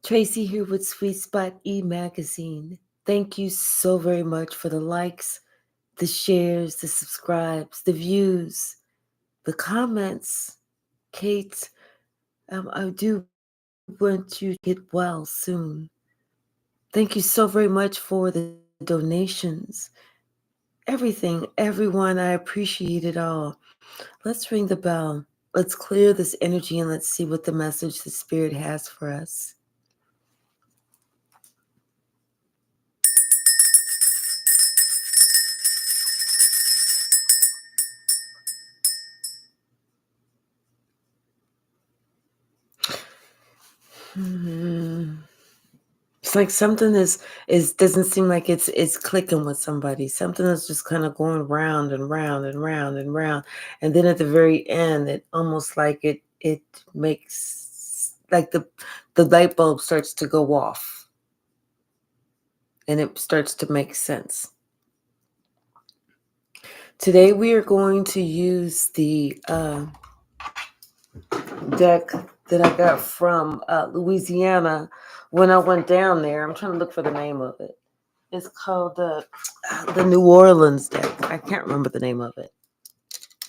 Tracy here with Sweet Spot e-magazine. Thank you so very much for the likes, the shares, the subscribes, the views, the comments. Kate, I do want you to get well soon. Thank you so very much for the donations. Everything, everyone, I appreciate it all. Let's ring the bell. Let's clear this energy and let's see what the message the Spirit has for us. Hmm. It's like something is doesn't seem like it's clicking with somebody. Something is just kind of going round and round and round and round, and then at the very end, it almost like it makes like the light bulb starts to go off, and it starts to make sense. Today we are going to use the deck that I got from Louisiana when I went down there. I'm trying to look for the name of it. It's called the New Orleans deck. I can't remember the name of it.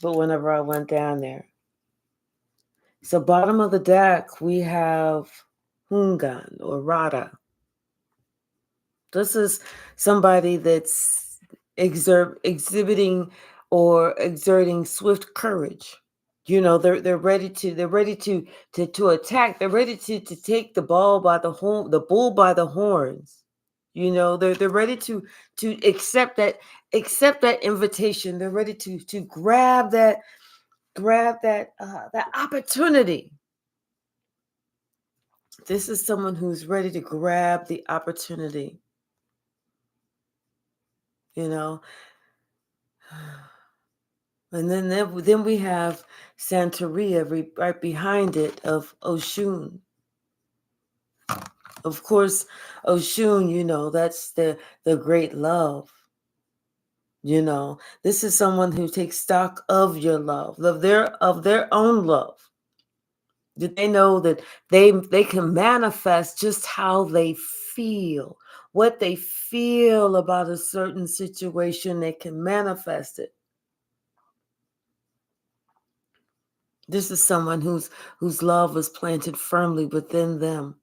But whenever I went down there. So bottom of the deck, we have Hungan or Rada. This is somebody that's exhibiting or exerting swift courage. You know, they're ready to attack. They're ready to take the bull by the horns. You know, they're ready to accept that invitation. They're ready to grab that opportunity. This is someone who's ready to grab the opportunity. You know, and then we have Santeria right behind it of Oshun. Of course, Oshun, you know, that's the great love. You know, this is someone who takes stock of your love, of their own love. Did they know that they can manifest just how they feel, what they feel about a certain situation? They can manifest it. This is someone whose love was planted firmly within them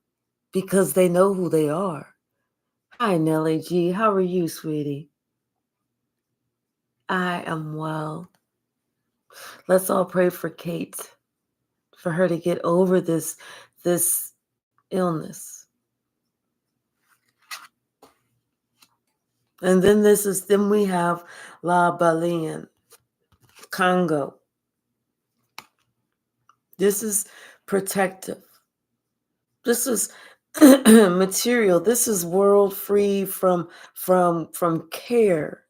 because they know who they are. Hi, Nellie G. How are you, sweetie? I am well. Let's all pray for Kate, for her to get over this illness. And then we have La Baleine, Congo. This is protective. This is material. This is world free from care.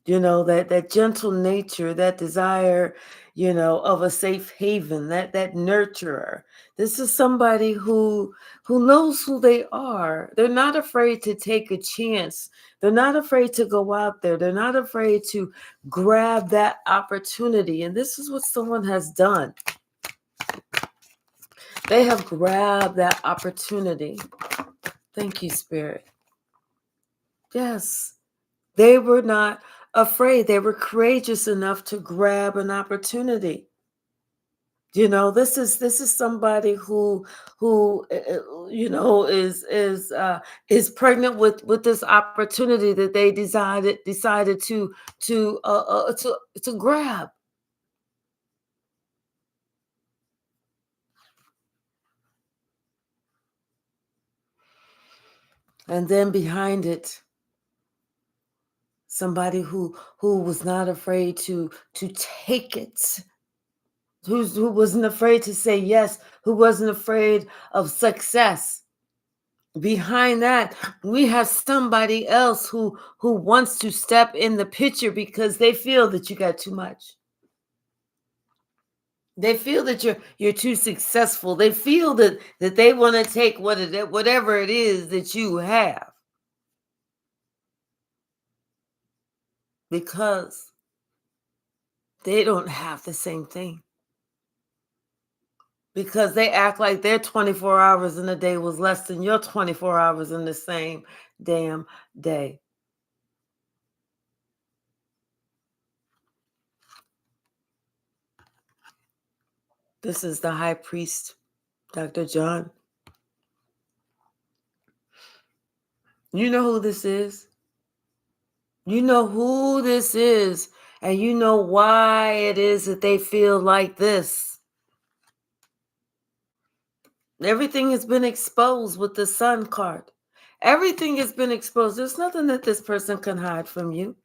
You know, that gentle nature, that desire, you know, of a safe haven, that nurturer. This is somebody who knows who they are. They're not afraid to take a chance. They're not afraid to go out there. They're not afraid to grab that opportunity. And this is what someone has done. They have grabbed that opportunity. Thank you, Spirit. Yes. They were not afraid. They were courageous enough to grab an opportunity. You know, this is somebody who you know is pregnant with this opportunity that they decided to grab. And then behind it, somebody who was not afraid to take it, who wasn't afraid to say yes, who wasn't afraid of success. Behind that, we have somebody else who wants to step in the picture because they feel that you got too much. They feel that you're too successful. They feel that they want to take whatever it is that you have because they don't have the same thing. because they act like their 24 hours in a day was less than your 24 hours in the same damn day. This is the high priest, Dr. John. You know who this is? You know who this is, and you know why it is that they feel like this. Everything has been exposed with the sun card. Everything has been exposed. There's nothing that this person can hide from you.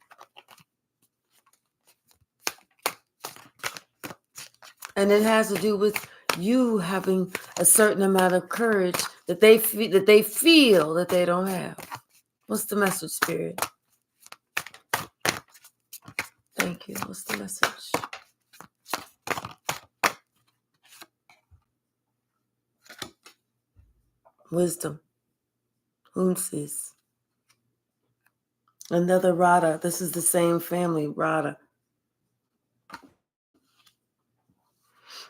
And it has to do with you having a certain amount of courage that they feel that they don't have. What's the message, Spirit? Thank you. What's the message? Wisdom. Unsis. Another Radha. This is the same family, Radha.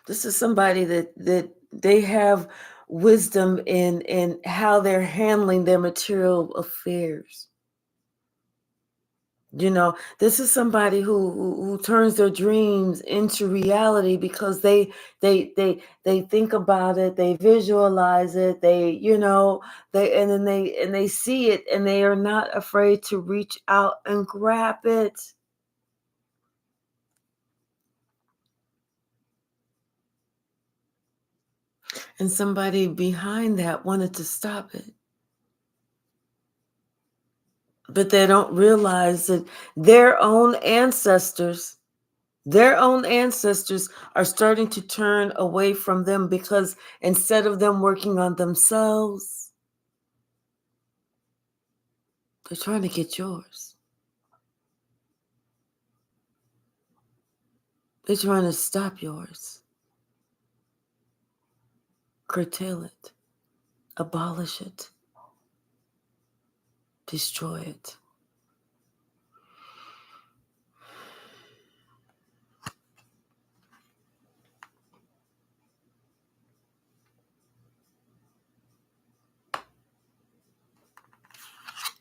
This is somebody that they have wisdom in how they're handling their material affairs. You know, this is somebody who turns their dreams into reality because they think about it, they visualize it, they see it, and they are not afraid to reach out and grab it. And somebody behind that wanted to stop it. But they don't realize that their own ancestors are starting to turn away from them because instead of them working on themselves, they're trying to get yours. They're trying to stop yours, curtail it, abolish it, destroy it.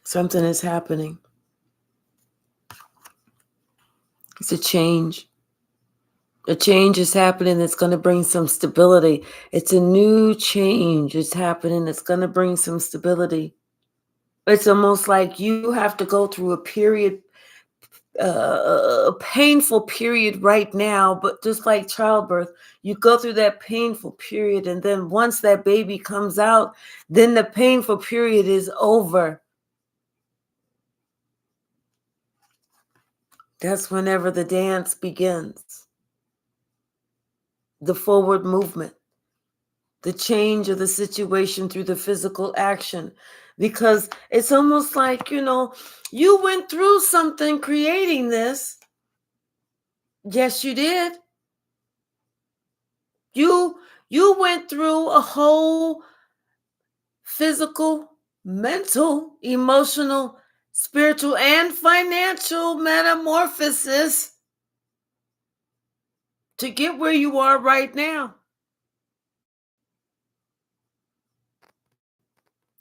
Something is happening. It's a change. A change is happening that's going to bring some stability. It's a new change. It's happening that's going to bring some stability. It's almost like you have to go through a period, a painful period right now, but just like childbirth, you go through that painful period, and then once that baby comes out, then the painful period is over. That's whenever the dance begins. The forward movement, the change of the situation through the physical action. Because it's almost like, you went through something creating this. Yes, you did. You went through a whole physical, mental, emotional, spiritual, and financial metamorphosis to get where you are right now.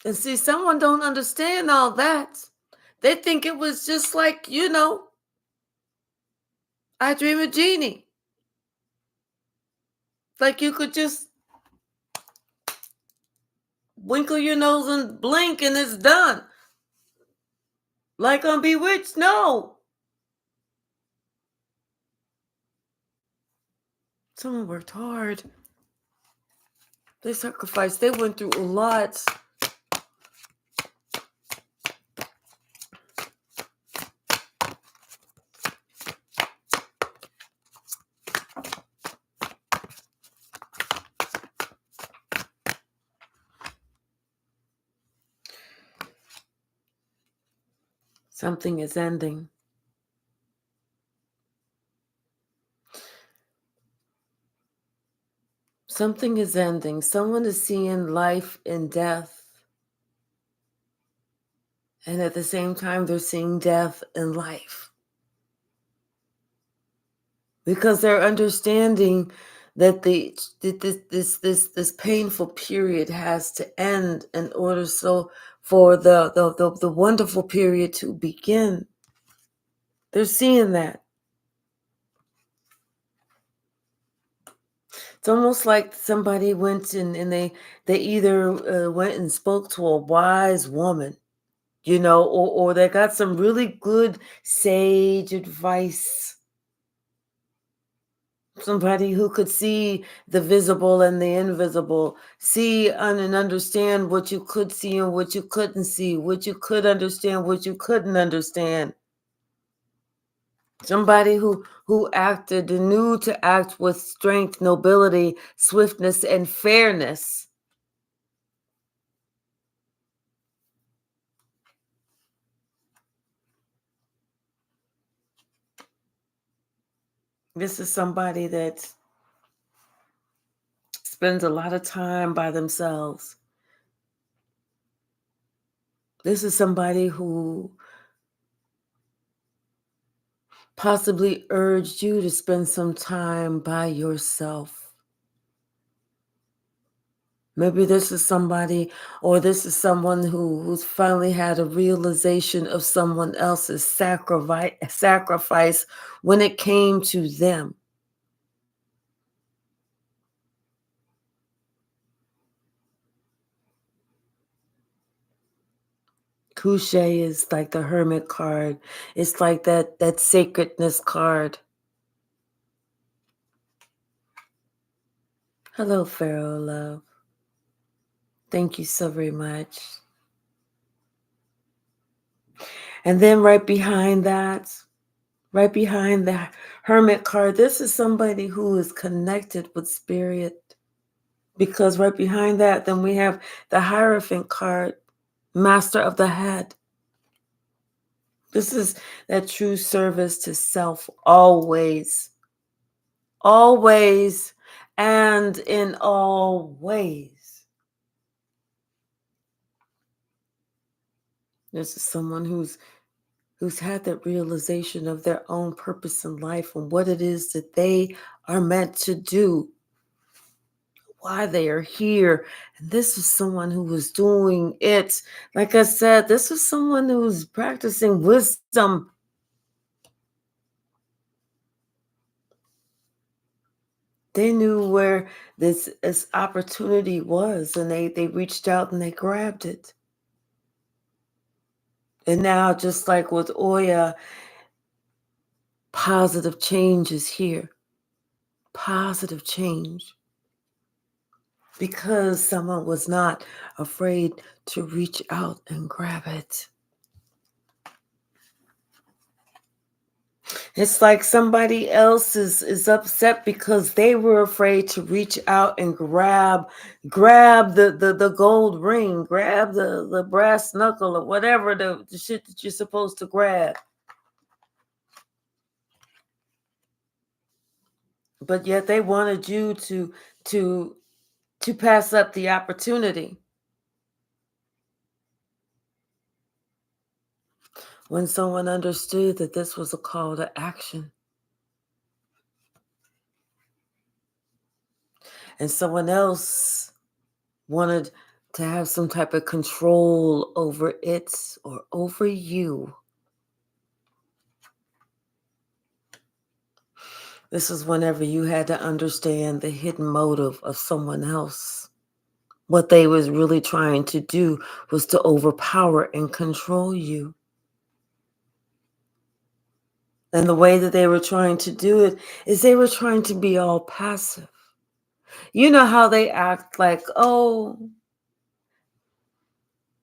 And see, someone don't understand all that. They think it was just like, I Dream of Jeannie. Like you could just winkle your nose and blink and it's done. Like on Bewitched, no. Someone worked hard. They sacrificed. They went through a lot. Something is ending. Something is ending. Someone is seeing life and death. And at the same time, they're seeing death and life. Because they're understanding that this painful period has to end in order so for the wonderful period to begin. They're seeing that. It's almost like somebody went and they either went and spoke to a wise woman, or they got some really good sage advice. Somebody who could see the visible and the invisible, see and understand what you could see and what you couldn't see, what you could understand, what you couldn't understand. Somebody who acted and knew to act with strength, nobility, swiftness, and fairness. This is somebody that spends a lot of time by themselves. This is somebody who possibly urged you to spend some time by yourself. Maybe this is somebody, or this is someone who's finally had a realization of someone else's sacrifice when it came to them. Couche is like the hermit card. It's like that sacredness card. Hello, Pharaoh love. Thank you so very much. And then right behind the hermit card, this is somebody who is connected with spirit. Because right behind that, then we have the Hierophant card, Master of the Head. This is that true service to self, always, always, and in all ways. This is someone who's had that realization of their own purpose in life and what it is that they are meant to do, why they are here. And this is someone who was doing it. Like I said, this is someone who was practicing wisdom. They knew where this opportunity was, and they reached out and they grabbed it. And now, just like with Oya, positive change is here. Positive change. Because someone was not afraid to reach out and grab it. It's like somebody else is upset because they were afraid to reach out and grab the gold ring, grab the brass knuckle or whatever the shit that you're supposed to grab. But yet they wanted you to pass up the opportunity. When someone understood that this was a call to action. And someone else wanted to have some type of control over it or over you. This is whenever you had to understand the hidden motive of someone else. What they was really trying to do was to overpower and control you. And the way that they were trying to do it is they were trying to be all passive. You know how they act like, oh,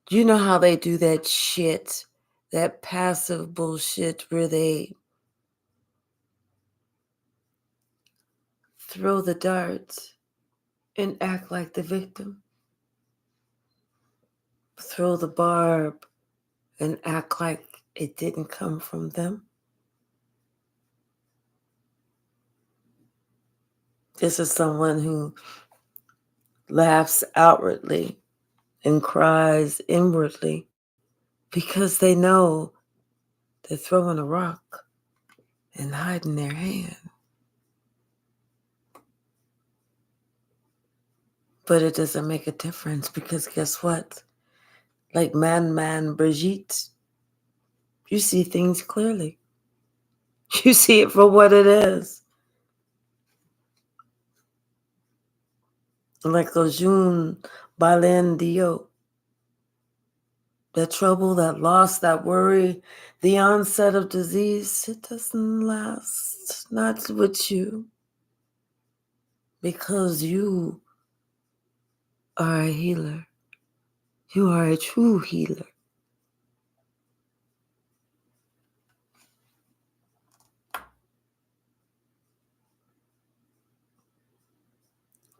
you know how they do that shit, that passive bullshit where they throw the darts and act like the victim. Throw the barb and act like it didn't come from them. This is someone who laughs outwardly and cries inwardly because they know they're throwing a rock and hiding their hand. But it doesn't make a difference because guess what? Like Brigitte, you see things clearly. You see it for what it is. Like Ojun Balen Dio. That trouble, that loss, that worry, the onset of disease, it doesn't last. Not with you. Because you are a healer. You are a true healer.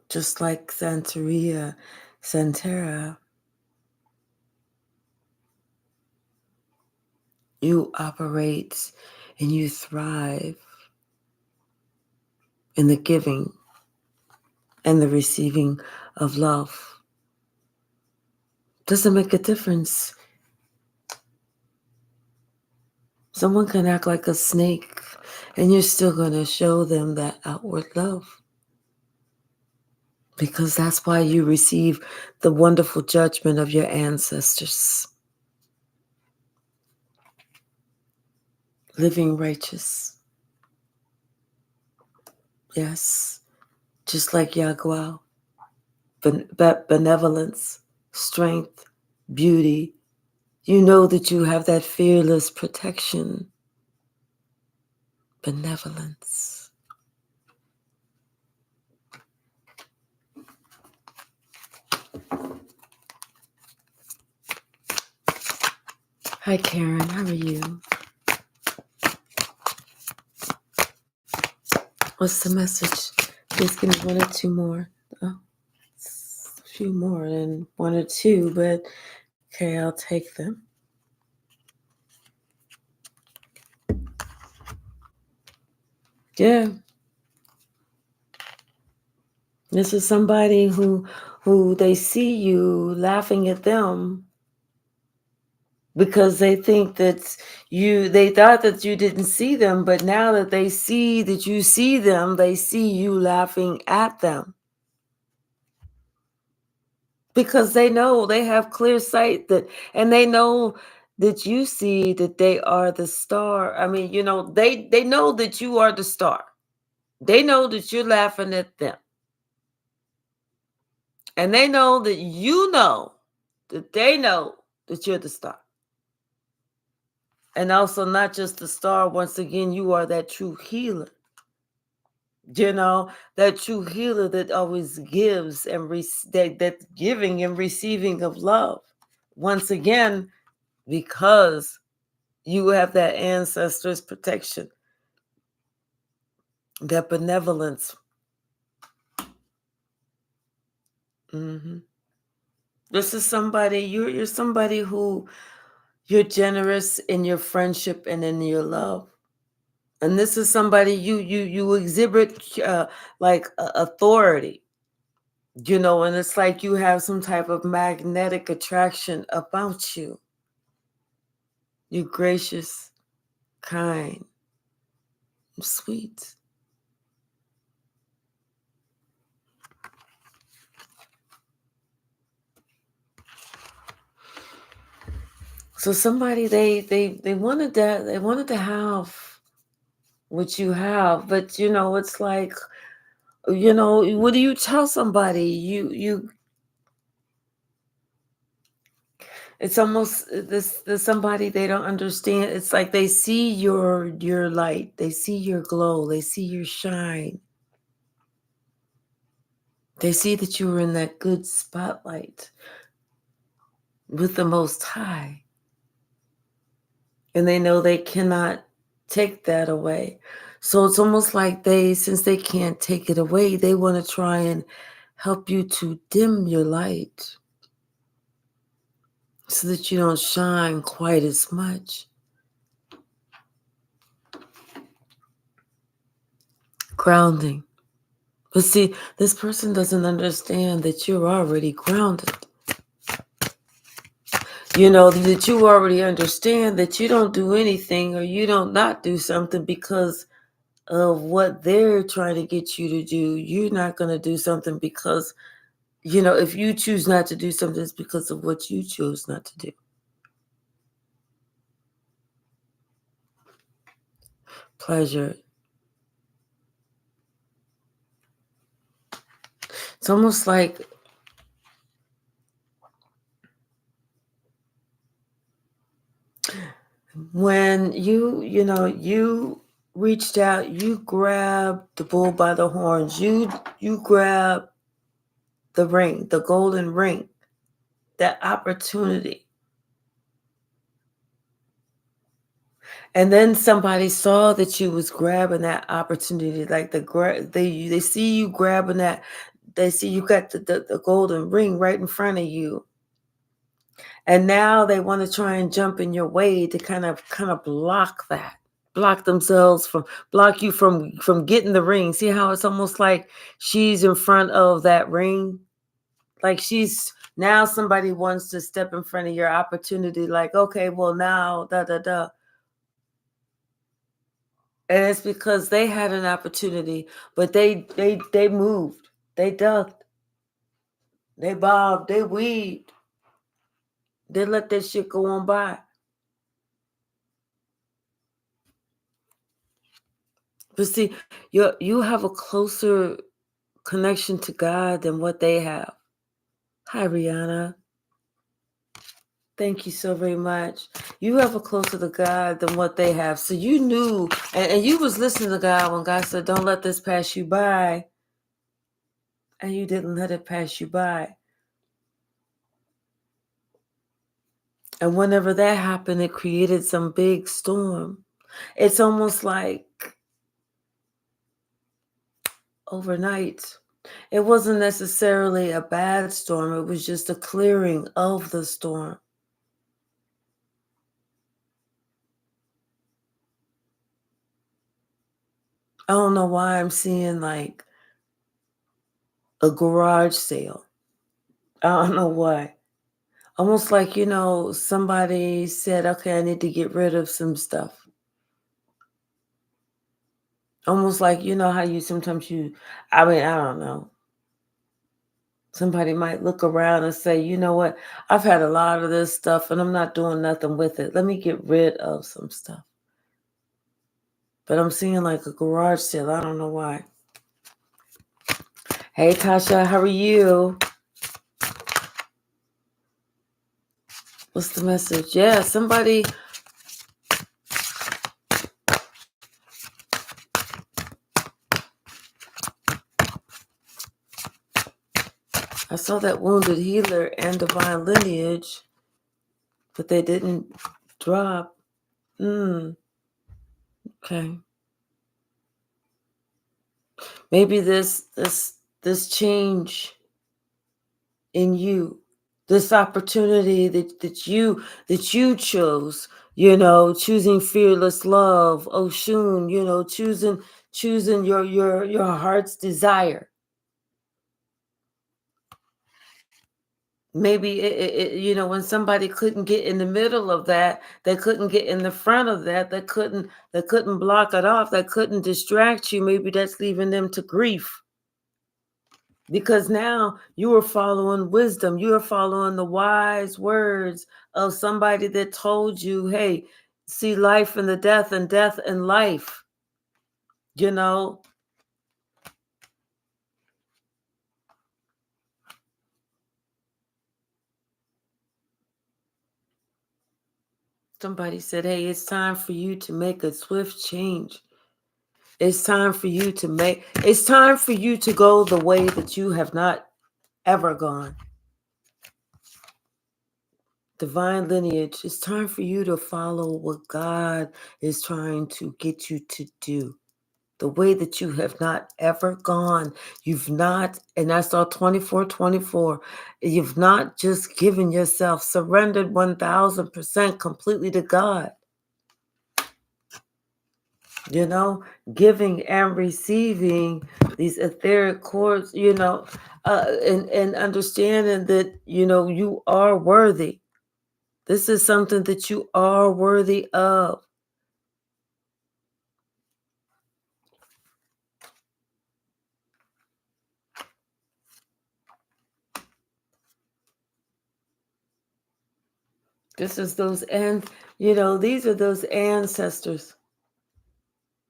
Just like Santerra, you operate and you thrive in the giving and the receiving of love. Doesn't make a difference. Someone can act like a snake and you're still going to show them that outward love. Because that's why you receive the wonderful judgment of your ancestors. Living righteous. Yes. Just like Yaguao. Benevolence, strength, beauty. You know that you have that fearless protection. Benevolence. Hi, Karen. How are you? What's the message? Please give me one or two more. Oh, it's a few more than one or two, but okay, I'll take them. Yeah. This is somebody who they see you laughing at them because they think that they thought that you didn't see them, but now that they see that you see them, they see you laughing at them. Because they know, they have clear sight and they know that you see that they are the star. I mean, they know that you are the star. They know that you're laughing at them. And they know that you know that they know that you're the star. And also not just the star, once again, you are that true healer. That true healer that always gives and that giving and receiving of love. Once again, because you have that ancestors' protection, that benevolence. Mm-hmm. This is somebody, you're somebody who you're generous in your friendship and in your love. And this is somebody you exhibit like authority, and it's like you have some type of magnetic attraction about you. You're gracious, kind, sweet. So somebody they wanted to have what you have, but it's like, what do you tell somebody? You it's almost this somebody they don't understand. It's like they see your light, they see your glow, they see your shine. They see that you are in that good spotlight with the Most High. And they know they cannot take that away. So it's almost like since they can't take it away, they want to try and help you to dim your light so that you don't shine quite as much. Grounding. But see, this person doesn't understand that you're already grounded. That you already understand that you don't do anything or you don't not do something because of what they're trying to get you to do. You're not going to do something because if you choose not to do something, it's because of what you chose not to do. Pleasure. It's almost like when you reached out, you grabbed the bull by the horns. You grabbed the ring, the golden ring, that opportunity. And then somebody saw that you was grabbing that opportunity, like they see you grabbing that. They see you got the golden ring right in front of you, and now they want to try and jump in your way to kind of block that, block themselves from block you from getting the ring. See how it's almost like she's in front of that ring, like she's now somebody wants to step in front of your opportunity. Like, okay, well now da da da. And it's because they had an opportunity, but they moved, they ducked, they bobbed, they weaved, they let that shit go on by. But see, you have a closer connection to God than what they have. Hi, Rihanna. Thank you so very much. You have a closer to God than what they have. So you knew, and you was listening to God when God said, "Don't let this pass you by," and you didn't let it pass you by. And whenever that happened, it created some big storm. It's almost like overnight. It wasn't necessarily a bad storm, it was just a clearing of the storm. I don't know why I'm seeing like a garage sale. I don't know why. Almost like, somebody said, okay, I need to get rid of some stuff. Almost like, how you sometimes I don't know. Somebody might look around and say, you know what, I've had a lot of this stuff and I'm not doing nothing with it. Let me get rid of some stuff. But I'm seeing like a garage sale. I don't know why. Hey, Tasha, how are you? What's the message? Yeah, somebody. I saw that wounded healer and divine lineage, but they didn't drop. Okay. Maybe this change in you, this opportunity that you chose, choosing fearless love, Oshun, choosing your heart's desire. Maybe when somebody couldn't get in the middle of that, they couldn't get in the front of that, they couldn't block it off, they couldn't distract you. Maybe that's leaving them to grief. Because now you are following wisdom. You are following the wise words of somebody that told you, hey, see life and the death and death and life. Somebody said, hey, it's time for you to make a swift change. It's time for you to go the way that you have not ever gone. Divine lineage, it's time for you to follow what God is trying to get you to do. The way that you have not ever gone. You've not, and I saw 24, you've not just given yourself, surrendered 1000% completely to God. Giving and receiving these etheric chords, and understanding that, you are worthy. This is something that you are worthy of. This is those, and these are those ancestors.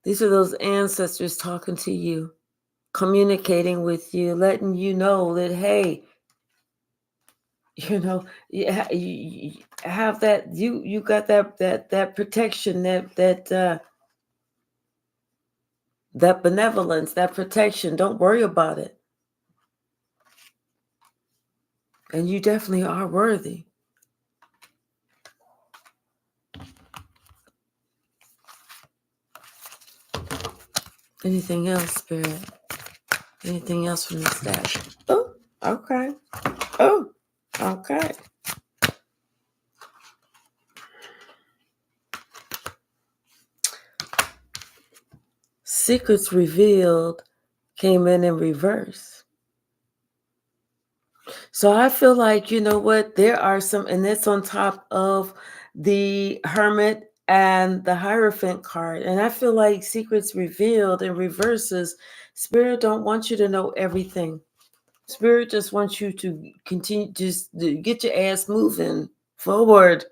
These are those ancestors talking to you, communicating with you, letting you know that, hey, you have that, you got that protection, that benevolence, that protection. Don't worry about it. And you definitely are worthy. Anything else, Spirit? Anything else from the stack? Oh, okay. Oh, okay. Secrets revealed came in reverse. So I feel like, you know what, there are some, and it's on top of the Hermit and the Hierophant card. And I feel like secrets revealed in reverses, Spirit don't want you to know everything. Spirit just wants you to continue, just to get your ass moving forward.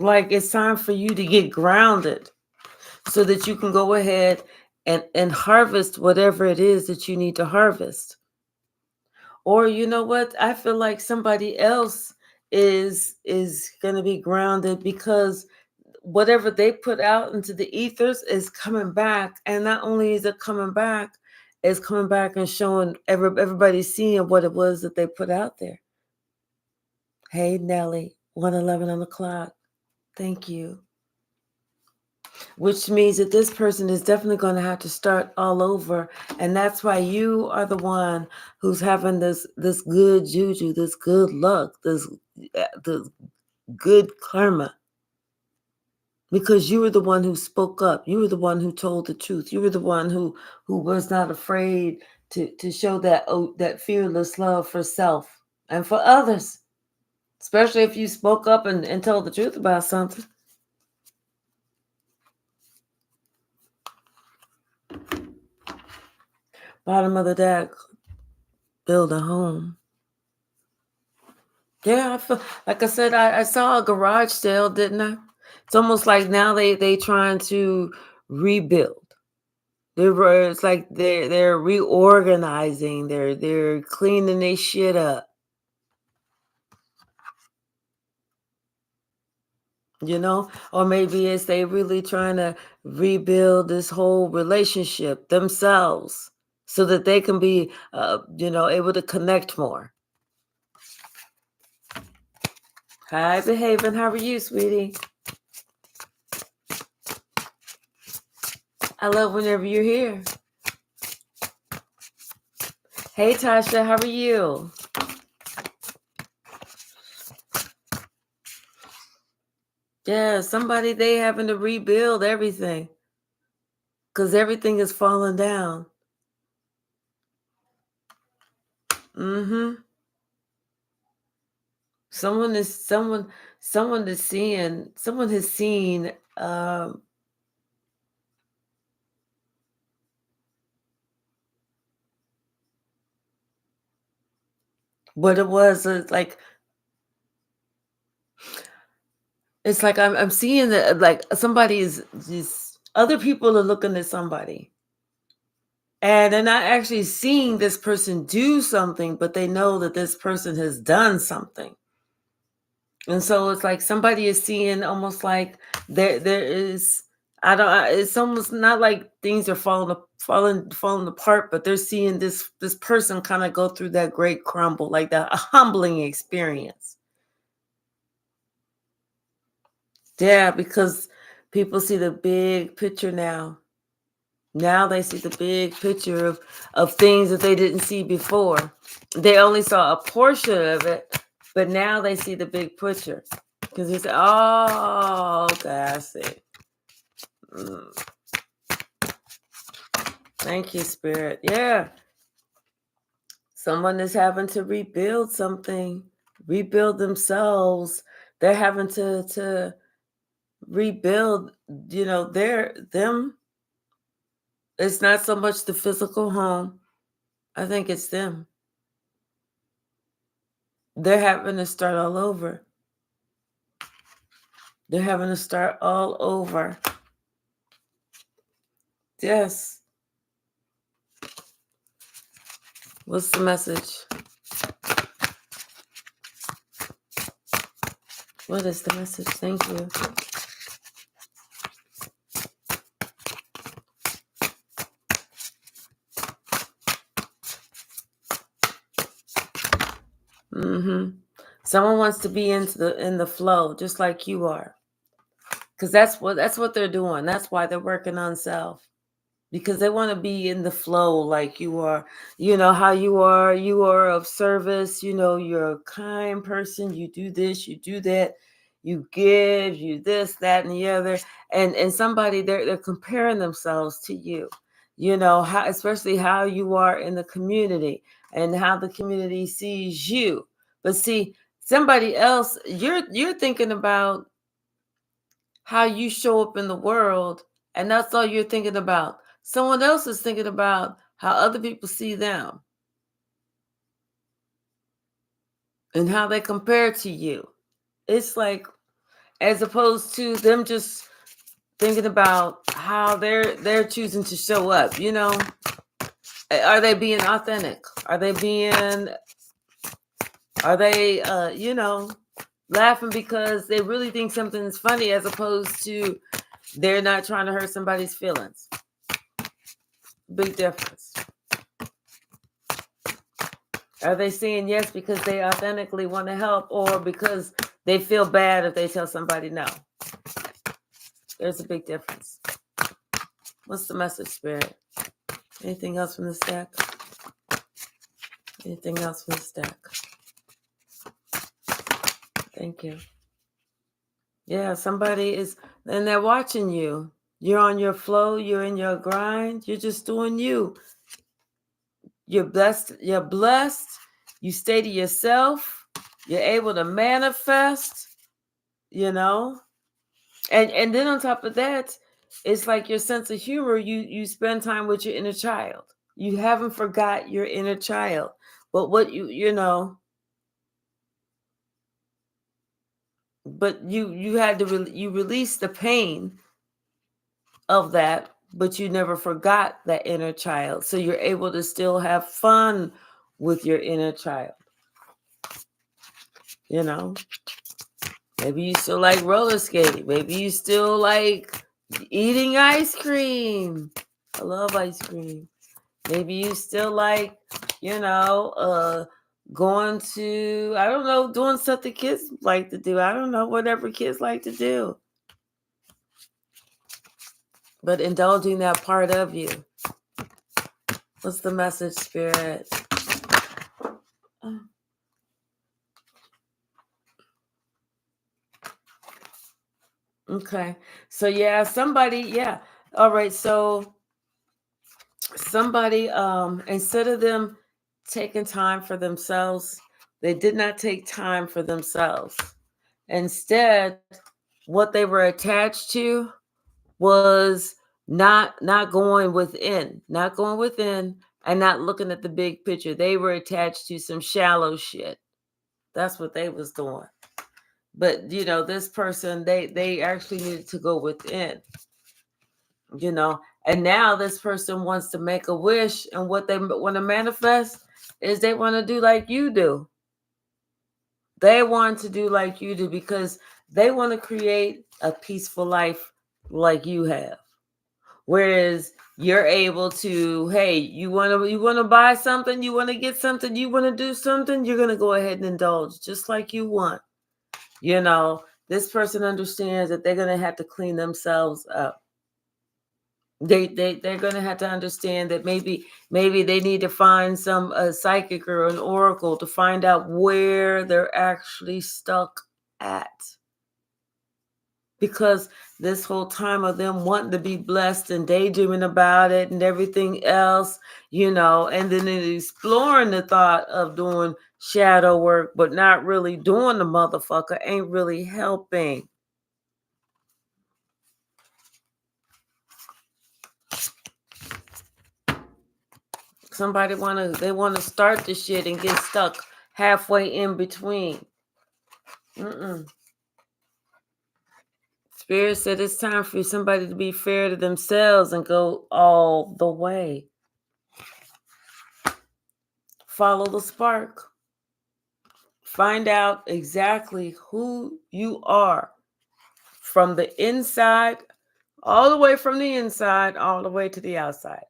Like it's time for you to get grounded so that you can go ahead and harvest whatever it is that you need to harvest. Or you know what? I feel like somebody else is going to be grounded because whatever they put out into the ethers is coming back. And not only is it coming back, it's coming back and showing everybody seeing what it was that they put out there. Hey, Nelly, 111 on the clock. Thank you. Which means that this person is definitely going to have to start all over. And that's why you are the one who's having this good juju, this good luck, this good karma. Because you were the one who spoke up. You were the one who told the truth. You were the one who was not afraid to show that fearless love for self and for others. Especially if you spoke up and told the truth about something. Bottom of the deck, build a home. Yeah, I feel like I said, I saw a garage sale, didn't I? It's almost like now they trying to rebuild. It's like they're reorganizing. They're cleaning their shit up. Or maybe it's they really trying to rebuild this whole relationship themselves so that they can be able to connect more. Hi, behaving. How are you, sweetie? I love whenever you're here. Hey, Tasha, how are you? Yeah, somebody, they having to rebuild everything because everything is falling down. Mm-hmm. Someone has seen what it was. It's like I'm seeing that like somebody is just, other people are looking at somebody and they're not actually seeing this person do something, but they know that this person has done something. And so it's like somebody is seeing almost like there is, it's almost not like things are falling apart, but they're seeing this person kind of go through that great crumble, like that a humbling experience. Yeah, because people see the big picture now. Now they see the big picture of things that they didn't see before. They only saw a portion of it, but now they see the big picture. Because they say, oh, okay, I see. Thank you, Spirit. Yeah. Someone is having to rebuild something, rebuild themselves. They're having to rebuild, them. It's not so much the physical home. I think it's them. They're having to start all over. They're having to start all over. Yes. What's the message? What is the message? Thank you. Someone wants to be in the flow, just like you are, because that's what they're doing. That's why they're working on self, because they want to be in the flow like you are. You know how you are. You are of service. You know, you're a kind person. You do this. You do that. You give. You this, that, and the other. And somebody they're comparing themselves to you. You know how, especially how you are in the community and how the community sees you. But see, somebody else, you're thinking about how you show up in the world, and that's all you're thinking about. Someone else is thinking about how other people see them and how they compare to you. It's like, as opposed to them just thinking about how they're choosing to show up, you know. Are they being authentic? Are they you know, laughing because they really think something's funny, as opposed to they're not trying to hurt somebody's feelings? Big difference. Are they saying yes because they authentically want to help, or because they feel bad if they tell somebody no? There's a big difference. What's the message, Spirit? Anything else from the stack? Anything else from the stack? Thank you. Yeah, somebody is, and they're watching you. You're on your flow. You're in your grind. You're just doing you. You're blessed. You're blessed. You stay to yourself. You're able to manifest, you know. And then on top of that, it's like your sense of humor. You spend time with your inner child. You haven't forgot your inner child. But what you know, but you had to you release the pain of that, but you never forgot that inner child. So you're able to still have fun with your inner child. You know, maybe you still like roller skating. Maybe you still like eating ice cream. I love ice cream. Maybe you still like, you know, going to, I don't know, doing stuff the kids like to do. I don't know, whatever kids like to do. But indulging that part of you. What's the message, Spirit? Okay. So yeah, somebody, yeah. All right. So somebody, instead of them taking time for themselves, they did not take time for themselves. Instead, what they were attached to was not going within, and not looking at the big picture. They were attached to some shallow shit. That's what they was doing. But you know, this person, they actually needed to go within, you know. And now this person wants to make a wish, and what they want to manifest is they want to do like you do. They want to do like you do because they want to create a peaceful life like you have. Whereas you're able to, hey, you want to buy something, you want to get something, you want to do something, you're going to go ahead and indulge just like you want. You know, this person understands that they're going to have to clean themselves up. They're going to have to understand that maybe they need to find some psychic or an oracle to find out where they're actually stuck at. Because this whole time of them wanting to be blessed and daydreaming about it and everything else, you know, and then exploring the thought of doing shadow work, but not really doing the motherfucker, ain't really helping. Somebody they want to start the shit and get stuck halfway in between. Spirit said it's time for somebody to be fair to themselves and go all the way. Follow the spark. Find out exactly who you are from the inside, all the way from the inside, all the way to the outside.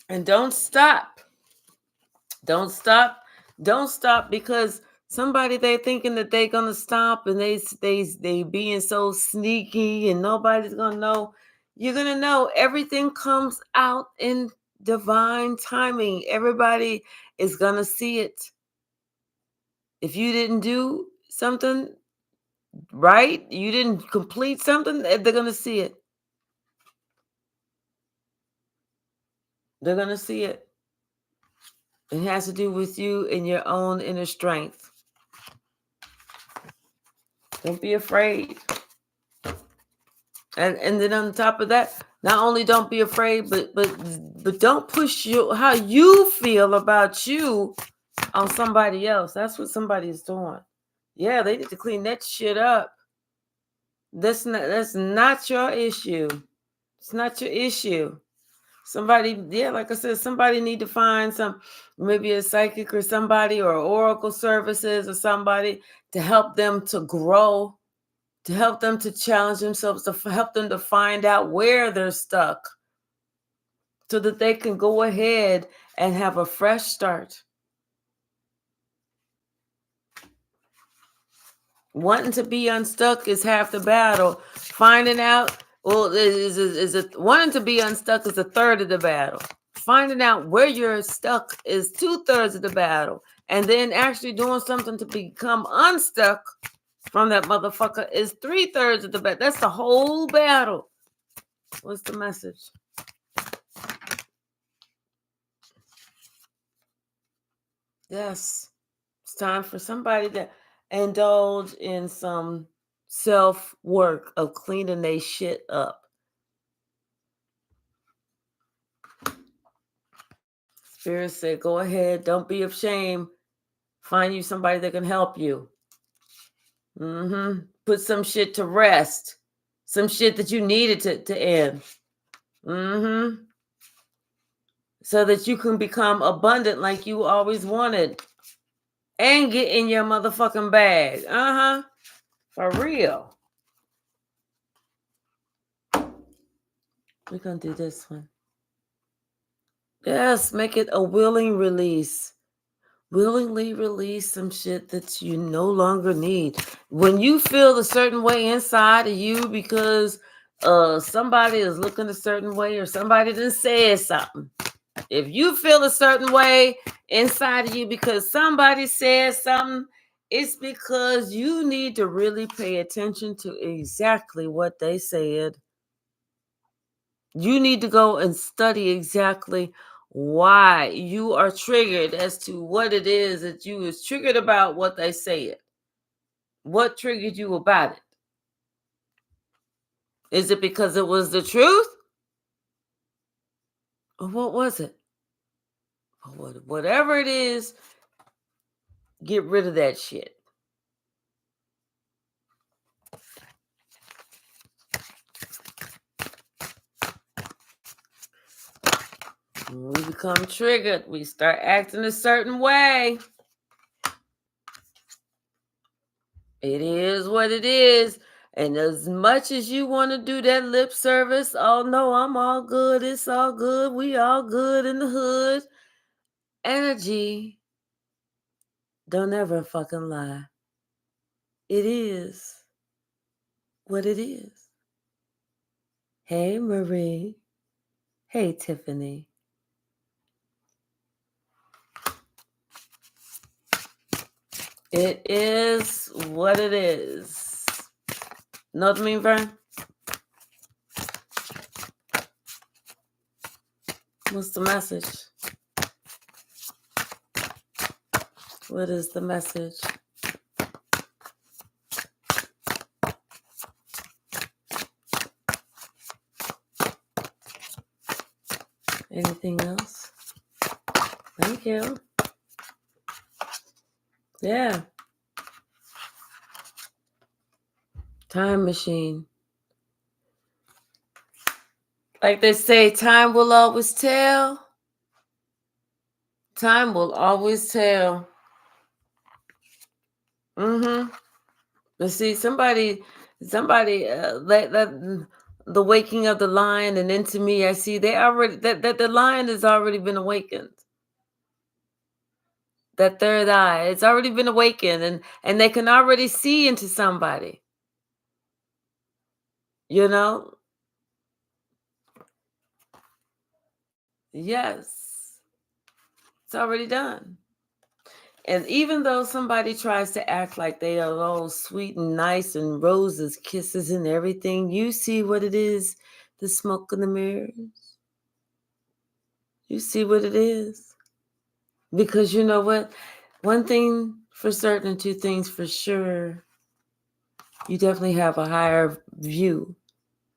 And don't stop. Don't stop. Don't stop because somebody they thinking that they gonna stop and they being so sneaky and nobody's gonna know. You're gonna know. Everything comes out in divine timing. Everybody is gonna see it. If you didn't do something right, you didn't complete something, they're gonna see it. They're gonna see it. It has to do with you and your own inner strength. Don't be afraid. And then on top of that, not only don't be afraid, but don't push how you feel about you on somebody else. That's what somebody is doing. Yeah, they need to clean that shit up. That's not your issue. It's not your issue. Somebody, like I said, somebody need to find maybe a psychic or somebody or oracle services or somebody to help them to grow, to help them to challenge themselves, to help them to find out where they're stuck so that they can go ahead and have a fresh start. Wanting to be unstuck is half the battle. Finding out, wanting to be unstuck is a third of the battle. Finding out where you're stuck is 2/3 of the battle. And then actually doing something to become unstuck from that motherfucker is 3/3 of the battle. That's the whole battle. What's the message? Yes. It's time for somebody to indulge in some self-work of cleaning their shit up. Spirit said, go ahead. Don't be ashamed. Find you somebody that can help you. Put some shit to rest. Some shit that you needed to end. So that you can become abundant like you always wanted. And get in your motherfucking bag. For real. We're going to do this one. Yes, make it a willing release. Willingly release some shit that you no longer need. When you feel a certain way inside of you because somebody is looking a certain way or somebody done said something. If you feel a certain way inside of you because somebody said something, it's because you need to really pay attention to exactly what they said. You need to go and study exactly why you are triggered as to what it is that you is triggered about what they said. What triggered you about it? Is it because it was the truth? Or what was it? Whatever it is, get rid of that shit. When we become triggered, we start acting a certain way. It is what it is. And as much as you want to do that lip service, oh no, I'm all good. It's all good. We all good in the hood. Energy don't ever fucking lie. It is what it is. Hey, Marie. Hey, Tiffany. It is what it is. Know what I mean, Vern? What's the message? What is the message? Anything else? Thank you. Yeah. Time machine. Like they say, time will always tell. Time will always tell. Mm-hmm. But see, somebody, the waking of the lion, and into me, I see they already that the lion has already been awakened. That third eye, it's already been awakened, and they can already see into somebody. You know, yes, it's already done. And even though somebody tries to act like they are all sweet and nice and roses, kisses, and everything, you see what it is, the smoke in the mirrors. You see what it is. Because you know what? One thing for certain, two things for sure. You definitely have a higher view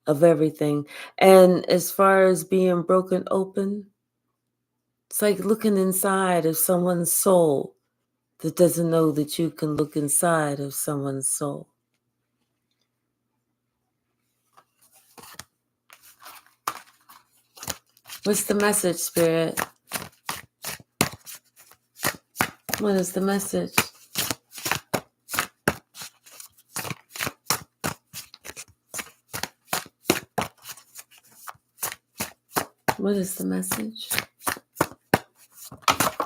of everything. And as far as being broken open, it's like looking inside of someone's soul that doesn't know that you can look inside of someone's soul. What's the message, Spirit? What is the message? What is the message?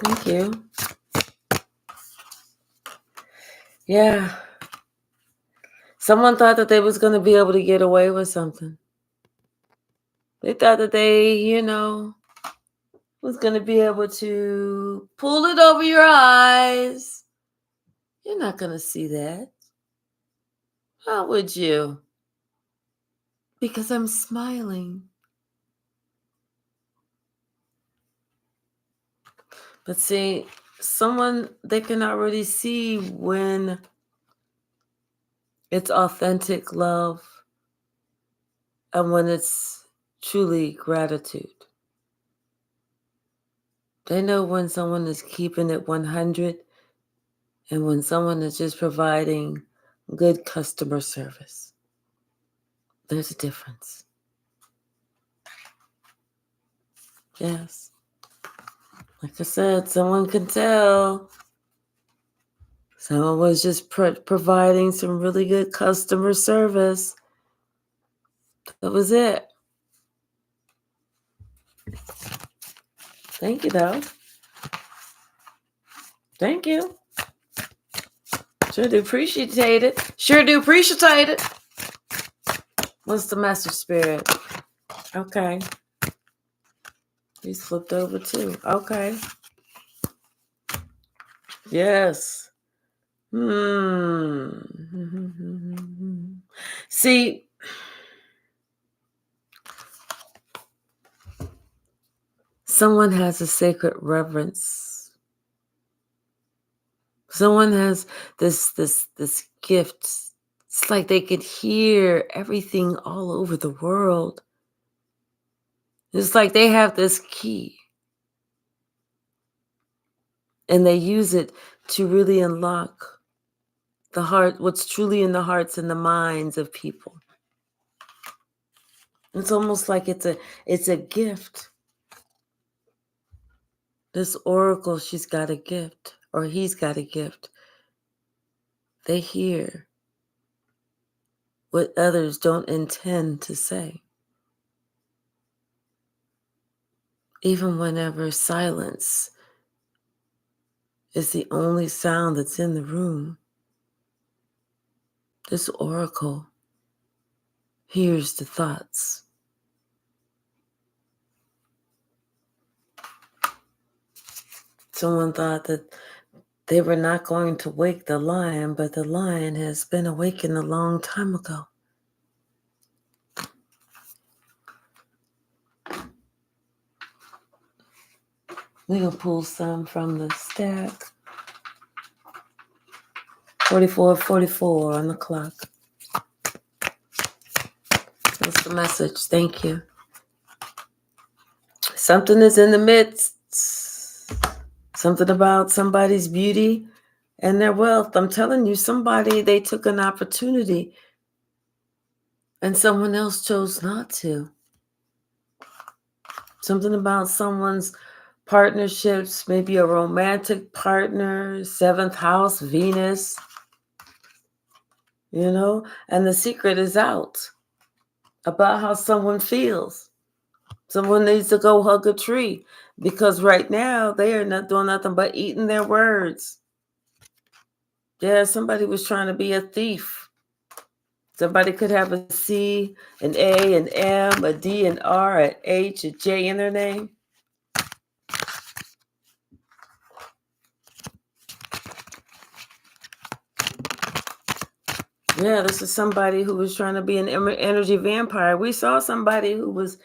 Thank you. Yeah. Someone thought that they was going to be able to get away with something. They thought that they, was going to be able to pull it over your eyes. You're not going to see that. How would you? Because I'm smiling. But see, they can already see when it's authentic love and when it's truly gratitude. They know when someone is keeping it 100 and when someone is just providing good customer service. There's a difference. Yes. Like I said, someone can tell. Someone was just providing some really good customer service. That was it. Thank you, though. Thank you. Sure do appreciate it. Sure do appreciate it. What's the message, Spirit? Okay. He's flipped over too. Okay. Yes. See, someone has a sacred reverence. Someone has this gift. It's like they could hear everything all over the world. It's like they have this key. And they use it to really unlock the heart, what's truly in the hearts and the minds of people. It's almost like it's a gift. This oracle, she's got a gift, or he's got a gift. They hear what others don't intend to say. Even whenever silence is the only sound that's in the room, this oracle hears the thoughts. Someone thought that they were not going to wake the lion, but the lion has been awakened a long time ago. We're going to pull some from the stack. 44:44 on the clock. That's the message. Thank you. Something is in the midst. Something about somebody's beauty and their wealth. I'm telling you, somebody, they took an opportunity and someone else chose not to. Something about someone's partnerships, maybe a romantic partner, seventh house, Venus, and the secret is out about how someone feels. Someone needs to go hug a tree because right now they are not doing nothing but eating their words. Yeah, somebody was trying to be a thief. Somebody could have a C, an A, an M, a D, an R, an H, a J in their name. Yeah, this is somebody who was trying to be an energy vampire. We saw somebody who was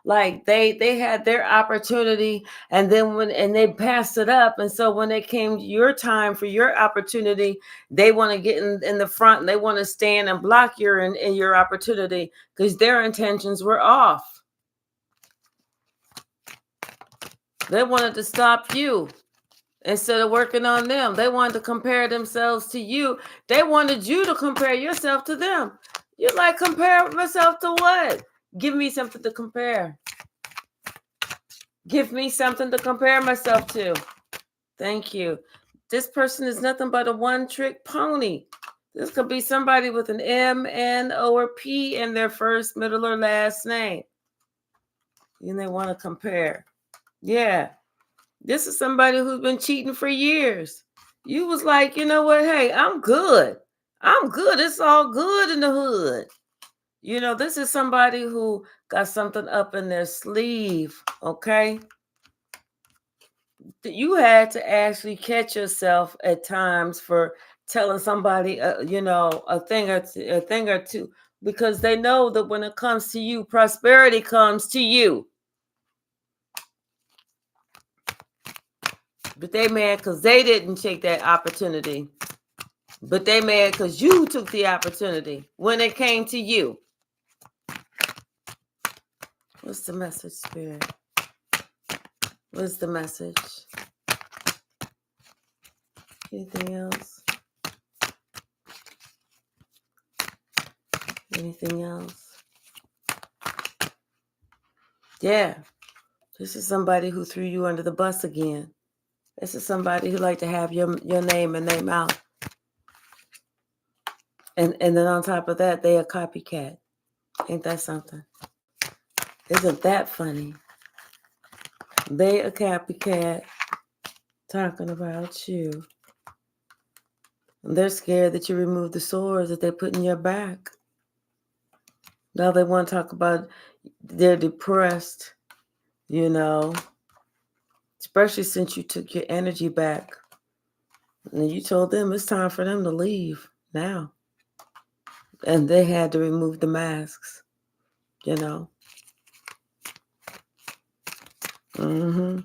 like they had their opportunity, and then they passed it up, and so when it came to your time for your opportunity, they want to get in the front, and they want to stand and block in your opportunity because their intentions were off. They wanted to stop you. Instead of working on them, they wanted to compare themselves to you. They wanted you to compare yourself to them. You're like, compare myself to what? Give me something to compare. Give me something to compare myself to. Thank you. This person is nothing but a one-trick pony. This could be somebody with an M, N, O, or P in their first, middle, or last name. And they want to compare. Yeah. This is somebody who's been cheating for years. You was like, you know what? Hey, I'm good. I'm good. It's all good in the hood. This is somebody who got something up in their sleeve, okay? You had to actually catch yourself at times for telling somebody, a thing or two, because they know that when it comes to you, prosperity comes to you. But they mad because they didn't take that opportunity. But they mad because you took the opportunity when it came to you. What's the message, Spirit? What's the message? Anything else? Anything else? Yeah. This is somebody who threw you under the bus again. This is somebody who like to have your name and name out. And then on top of that, they a copycat. Ain't that something? Isn't that funny? They a copycat talking about you. And they're scared that you remove the sores that they put in your back. Now they want to talk about they're depressed, especially since you took your energy back. And you told them it's time for them to leave now. And they had to remove the masks, Mm-hmm.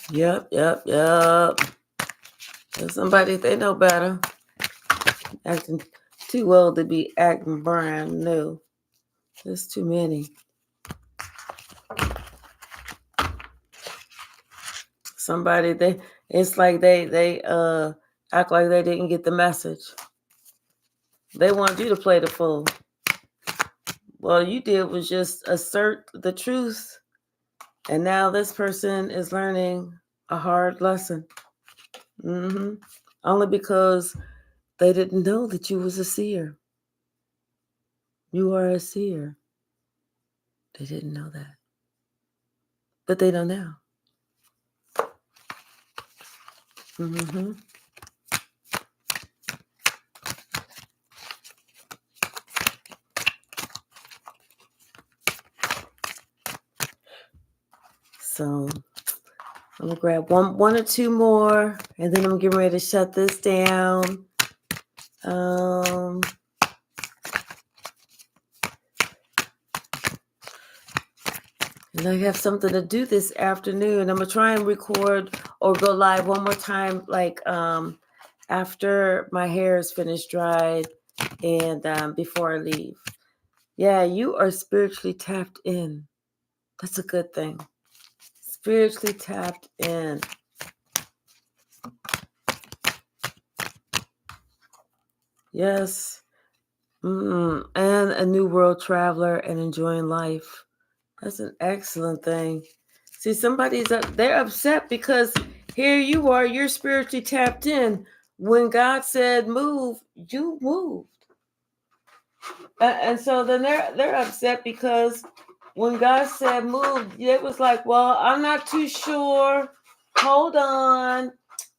Yep. There's somebody, they know better. Acting too old to be acting brand new. There's too many. Somebody, it's like they act like they didn't get the message. They want you to play the fool. Well, you did was just assert the truth. And now this person is learning a hard lesson. Mm-hmm. Only because they didn't know that you was a seer. You are a seer. They didn't know that. But they know now. Mm-hmm. So I'm gonna grab one or two more, and then I'm getting ready to shut this down. And I have something to do this afternoon. I'm gonna try and record or go live one more time, like after my hair is finished dried and before I leave. Yeah, you are spiritually tapped in. That's a good thing. Spiritually tapped in. Yes. And a new world traveler and enjoying life. That's an excellent thing. See, they're upset because here you are, you're spiritually tapped in. When God said move, you moved. And so then they're upset because when God said move, it was like, well, I'm not too sure. Hold on,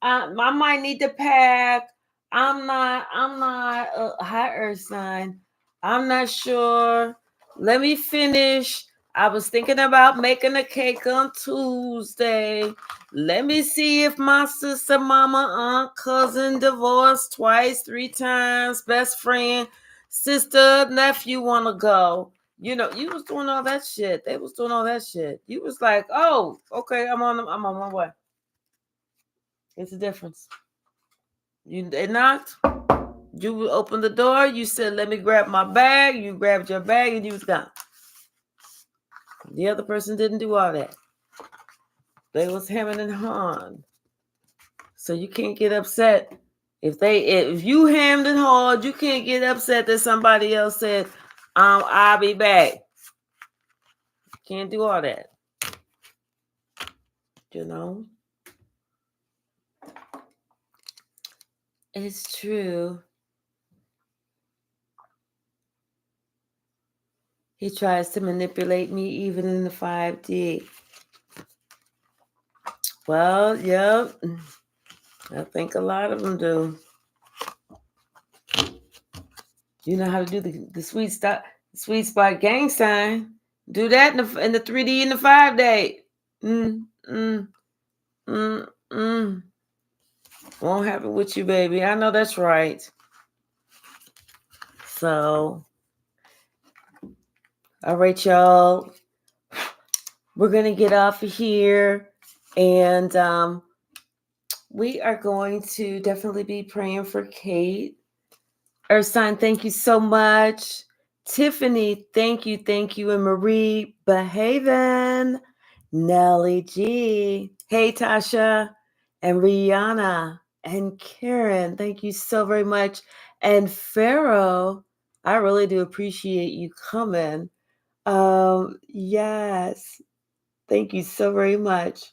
I might need to pack. I'm not a high earth sign. I'm not sure. Let me finish. I was thinking about making a cake on Tuesday. Let me see if my sister, mama, aunt, cousin, divorced twice, 3 times, best friend, sister, nephew want to go. You was doing all that shit. They was doing all that shit. You was like, oh, okay, I'm on my way. It's a difference. They knocked. You opened the door. You said, let me grab my bag. You grabbed your bag and you was gone. The other person didn't do all that. They was hemming and hawing. So you can't get upset. If you hemmed and hawed, you can't get upset that somebody else said, I'll be back. Can't do all that. It's true. He tries to manipulate me even in the 5D. Well, yep. I think a lot of them do. You know how to do the sweet spot gang sign. Do that in the 3D and the 5D. Won't happen with you, baby. I know that's right. So, all right, y'all. We're gonna get off of here, and we are going to definitely be praying for Kate. Earth sign, thank you so much. Tiffany, thank you. And Marie Behaven, Nellie G. Hey, Tasha, and Rihanna, and Karen, thank you so very much. And Pharaoh, I really do appreciate you coming. Yes, thank you so very much.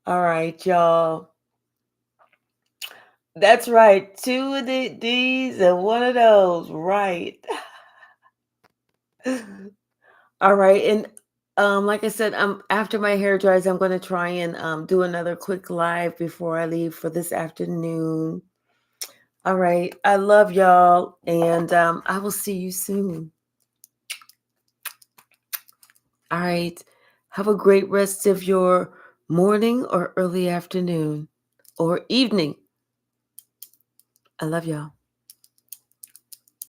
All right, y'all. That's right. 2 of these and 1 of those. Right. All right. And like I said, after my hair dries, I'm going to try and do another quick live before I leave for this afternoon. All right. I love y'all. And I will see you soon. All right. Have a great rest of your morning or early afternoon or evening. I love y'all.